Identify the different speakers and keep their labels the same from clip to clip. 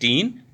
Speaker 1: 3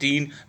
Speaker 1: 3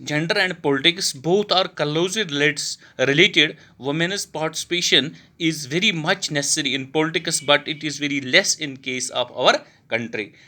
Speaker 1: and politics both are closely related. Women's participation is very much necessary in politics, but it is very less in case of our country.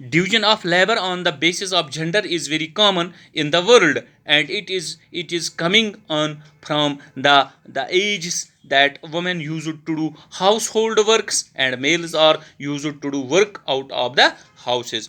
Speaker 1: division of labor on the basis of gender is very common in the world, and it is coming on from the ages that women used to do household works and males are used to do work out of the houses.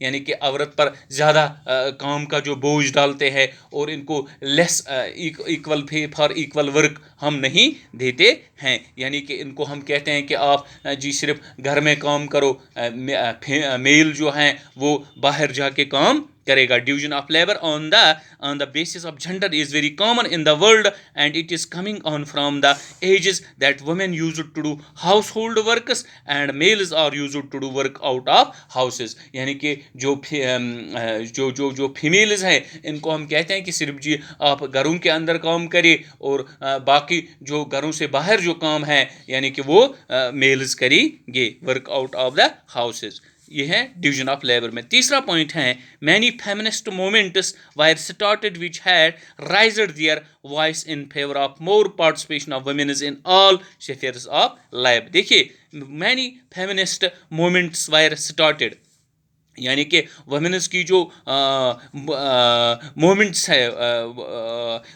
Speaker 1: یعنی کہ عورت پر زیادہ کام کا جو بوجھ ڈالتے ہیں اور ان کو less equal pay for equal work ہم نہیں دیتے ہیں، یعنی کہ ان کو ہم کہتے ہیں کہ آپ جی صرف گھر میں کام کرو، میل جو ہیں وہ باہر جا کے کام کرے گا. Division of labour on the basis of gender is very common in the world and it is coming on from the ages that women used to do household works and males are used to do work out of houses. یعنی کہ جو females ہیں ان کو ہم کہتے ہیں کہ صرف جی آپ گھروں کے اندر کام کرے اور باقی جو گھروں سے باہر جو کام ہے یعنی کہ وہ میلز کریں گے، work out of the houses. یہ ہے ڈویژن آف لیبر میں. تیسرا پوائنٹ ہے many feminist movements were started which had raised their voice in favour of more participation of womens in all spheres of life. دیکھیے many feminist movements were started یعنی کہ women's کی جو moments ہے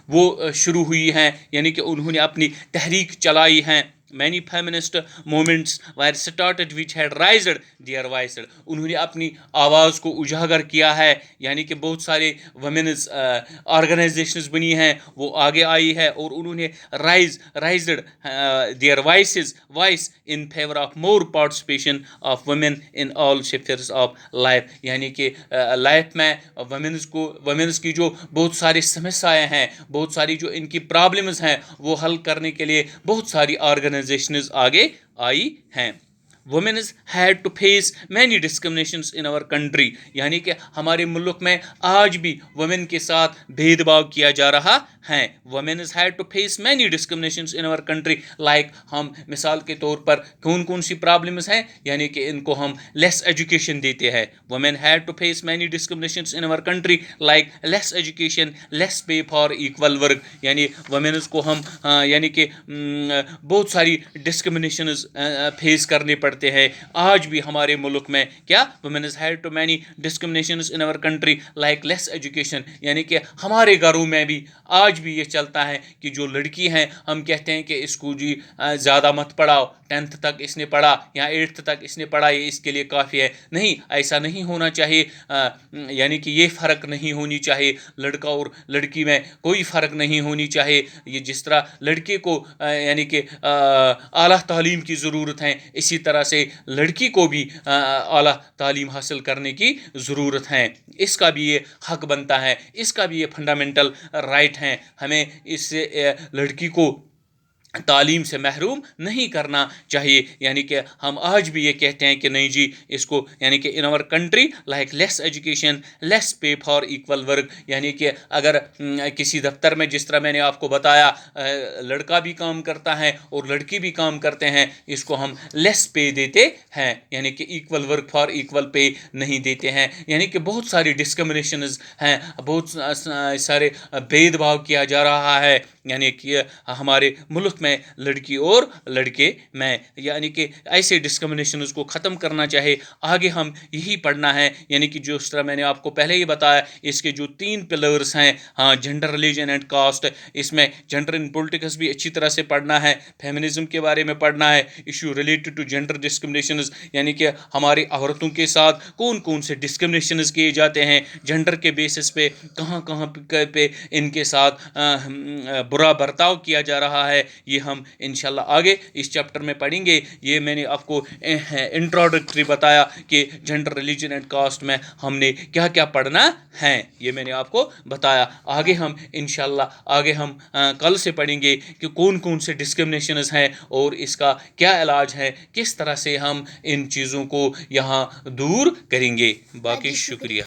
Speaker 1: وہ شروع ہوئی ہیں، یعنی کہ انہوں نے اپنی تحریک چلائی ہیں. Many feminist movements were started which had raised their voiced, انہوں نے اپنی آواز کو اجاگر کیا ہے، یعنی کہ بہت سارے ویمنز آرگنائزیشنز بنی ہیں وہ آگے آئی ہے اور انہوں نے raised their voice in favour of more participation of women in all spheres of life. یعنی کہ لائف میں ویمنز کی جو بہت ساری سمسیاں ہیں، بہت ساری جو ان کی پرابلمز ہیں وہ حل کرنے کے لیے بہت ساری آرگنائزیشنز آگے آئی ہیں. Womens had to face many discriminations in our country, یعنی کہ ہمارے ملک میں آج بھی وومن کے ساتھ بھید بھاؤ کیا جا رہا ہے. Womens had to face many discriminations in our country like, ہم مثال کے طور پر کون سی پرابلمز ہیں، یعنی کہ ان کو ہم لیس ایجوکیشن دیتے ہیں. Women had to face many discriminations in our country like less education, less pay for equal work. یعنی وومنز کو ہم یعنی کہ بہت ساری ڈسکرمنیشنز فیس کرنے پڑتے ہیں آج بھی ہمارے ملک میں. کیا womens had to many discriminations in our country like less education, یعنی کہ ہمارے گھروں میں بھی آج بھی یہ چلتا ہے کہ جو لڑکی ہیں ہم کہتے ہیں کہ اس کو جی زیادہ مت پڑھاؤ، 10th تک اس نے پڑھا یا 8th تک اس نے پڑھا یہ اس کے لیے کافی ہے. نہیں، ایسا نہیں ہونا چاہیے. یعنی کہ یہ فرق نہیں ہونی چاہیے، لڑکا اور لڑکی میں کوئی فرق نہیں ہونی چاہیے. یہ جس طرح لڑکے کو یعنی کہ اعلیٰ تعلیم کی ضرورت ہے، اسی طرح سے لڑکی کو بھی اعلیٰ تعلیم حاصل کرنے کی ضرورت ہے. اس کا بھی یہ حق بنتا ہے، اس کا بھی یہ فنڈامنٹل رائٹ ہے. ہمیں اس سے لڑکی کو تعلیم سے محروم نہیں کرنا چاہیے. یعنی کہ ہم آج بھی یہ کہتے ہیں کہ نہیں جی اس کو یعنی کہ in our country like less education, less pay for equal work. یعنی کہ اگر کسی دفتر میں جس طرح میں نے آپ کو بتایا لڑکا بھی کام کرتا ہے اور لڑکی بھی کام کرتے ہیں، اس کو ہم لیس پے دیتے ہیں، یعنی کہ equal work for equal pay نہیں دیتے ہیں. یعنی کہ بہت ساری ڈسکرمنیشنز ہیں، بہت سارے بھید بھاؤ کیا جا رہا ہے یعنی کہ ہمارے ملک میں لڑکی اور لڑکے میں. یعنی کہ ایسے ڈسکرمنیشنز کو ختم کرنا چاہے. آگے ہم یہی پڑھنا ہے، یعنی کہ جس طرح میں نے آپ کو پہلے ہی بتایا اس کے جو 3 پلرز ہیں، ہاں جینڈر، ریلیجن اینڈ کاسٹ. اس میں جینڈر ان پولیٹکس بھی اچھی طرح سے پڑھنا ہے، فیمنزم کے بارے میں پڑھنا ہے، ایشو ریلیٹڈ ٹو جینڈر ڈسکرمنیشنز یعنی کہ ہماری عورتوں کے ساتھ کون سے ڈسکرمنیشنز کیے جاتے ہیں جینڈر کے بیسس پہ، کہاں پہ ان کے ساتھ برا برتاؤ کیا جا رہا ہے. یہ ہم انشاءاللہ آگے اس چیپٹر میں پڑھیں گے. یہ میں نے آپ کو انٹروڈکٹری بتایا کہ جینڈر، ریلیجن اینڈ کاسٹ میں ہم نے کیا پڑھنا ہے، یہ میں نے آپ کو بتایا. آگے ہم انشاءاللہ کل سے پڑھیں گے کہ کون سے ڈسکرمنیشنز ہیں اور اس کا کیا علاج ہے، کس طرح سے ہم ان چیزوں کو یہاں دور کریں گے. باقی شکریہ.